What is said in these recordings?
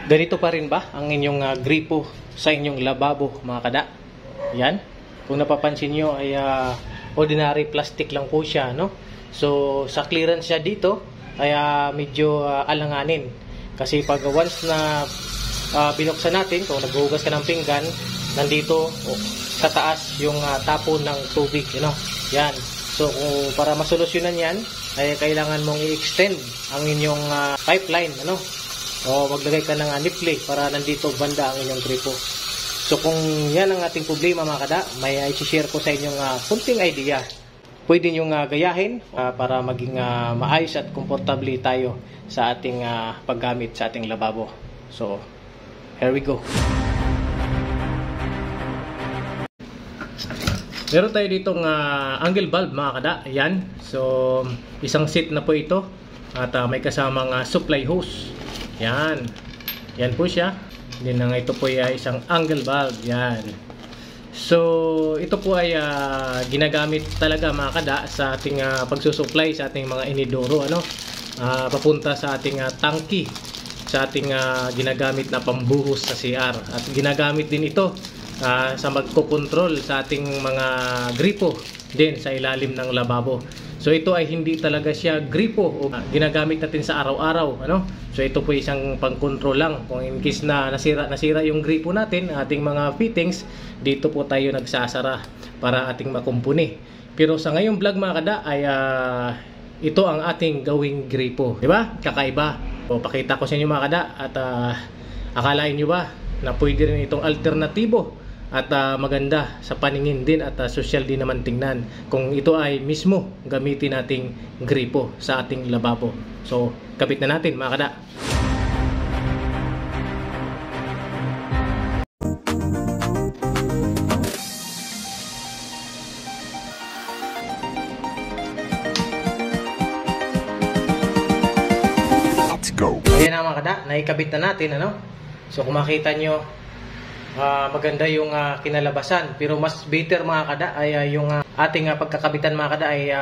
Ganito pa rin ba ang inyong gripo sa inyong lababo, mga kada? Yan. Kung napapansin nyo ay ordinary plastic lang po siya, no? So sa clearance siya dito ay medyo alanganin. Kasi pag once na binuksan natin, kung naghuhugas ka ng pinggan, nandito sa taas yung tapon ng tubig, you know? Yan. So para masolusyonan yan, ay kailangan mong i-extend ang inyong pipeline, ano? O maglagay ka ng nipple para nandito banda ang inyong gripo. So kung yan ang ating problema, mga kada, may i-share ko sa inyong kunting idea. Pwede nyo gayahin para maging maayos at komportable tayo sa ating paggamit sa ating lababo. So here we go. Meron tayo ditong angle bulb, mga kada. Ayan. So isang set na po ito. At may kasamang supply hose. Yan. Yan po siya. Then ito po ay isang angle bulb. Yan. So ito po ay ginagamit talaga, mga kada, sa ating pagsusupply sa ating mga inidoro, ano? Papunta sa ating tangki, sa ating ginagamit na pambuhos sa CR. At ginagamit din ito sa magkokontrol sa ating mga gripo din sa ilalim ng lababo. So ito ay hindi talaga siya gripo o ginagamit natin sa araw-araw, ano? So ito po isang pang-control lang. Kung in case na nasira yung gripo natin, ating mga fittings, dito po tayo nagsasara para ating makumpuni. Pero sa ngayong vlog, mga kada, ay ito ang ating gawing gripo, di ba? Kakaiba. So pakita ko sa inyo, mga kada, at akalain nyo ba na pwede rin itong alternatibo at maganda sa paningin din at social din naman tingnan kung ito ay mismo gamitin nating gripo sa ating lababo. So kabit na natin, mga kada. Let's go. Ayan na, mga kada, naikabit na natin, ano? So kung makita nyo, maganda yung kinalabasan, pero mas better, mga kada, ay yung ating pagkakabitan, mga kada, ay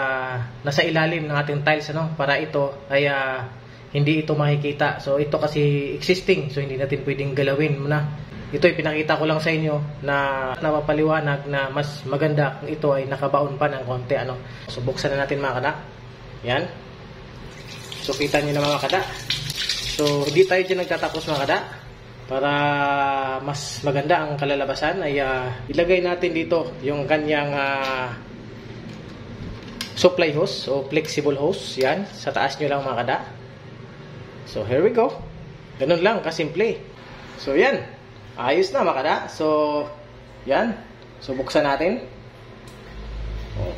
nasa ilalim ng ating tiles, ano, para ito ay hindi ito makikita. So ito kasi existing, so hindi natin pwedeng galawin muna. Ito ay pinakita ko lang sa inyo na napapaliwanag na mas maganda kung ito ay nakabaon pa ng konti, ano. So buksan na natin, mga kada. Yan. So kita nyo na, mga kada. So hindi tayo dyan nagtatapos, mga kada. Para mas maganda ang kalalabasan ay ilagay natin dito yung kanyang supply hose o flexible hose. Yan, sa taas nyo lang, mga kada. So here we go. Ganun lang, kasimple. So yan, ayos na, mga kada. So yan, so buksan natin.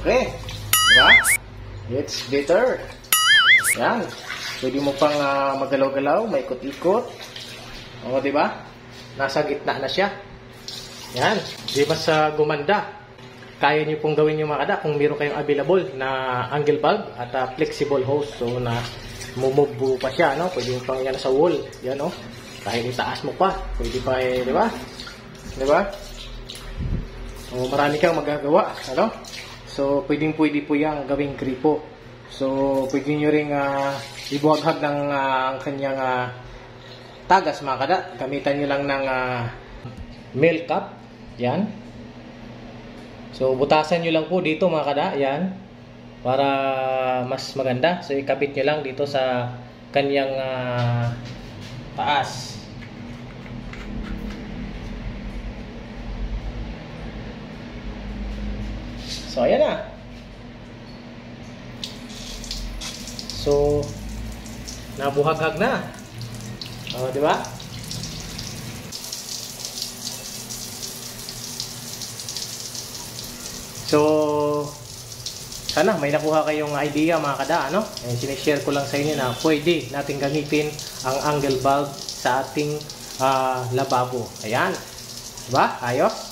Okay, diba? It's better. Yan, pwede mo pang magalaw-galaw, may ikot-ikot. O, diba? Nasa gitna na siya. Yan. Di ba sa gumanda? Kaya nyo pong gawin yung, mga kada, kung meron kayong available na angle bulb at flexible hose. So, na mumove pa siya, no? Pwede mo pang yan sa wall. Yan, no? Kahit itaas mo pa. Pwede pa, di ba? Di ba? So, marami kang magagawa, ano? So, pwede po yung gawing gripo. So, pwede nyo rin ibuhaghag ng kanyang tagas, mga kada. Gamitan nyo lang ng milk cup. Yan. So butasan nyo lang po dito, mga kada. Yan. Para mas maganda. So ikabit nyo lang dito sa kanyang taas. So ayan na. So nabuhaghag na. O, di ba? So, sana may nakuha kayong idea, mga kada, ano? Sinishare ko lang sa inyo na pwede natin gamitin ang angle bulb sa ating lababo. Ayan. Diba? Ayos?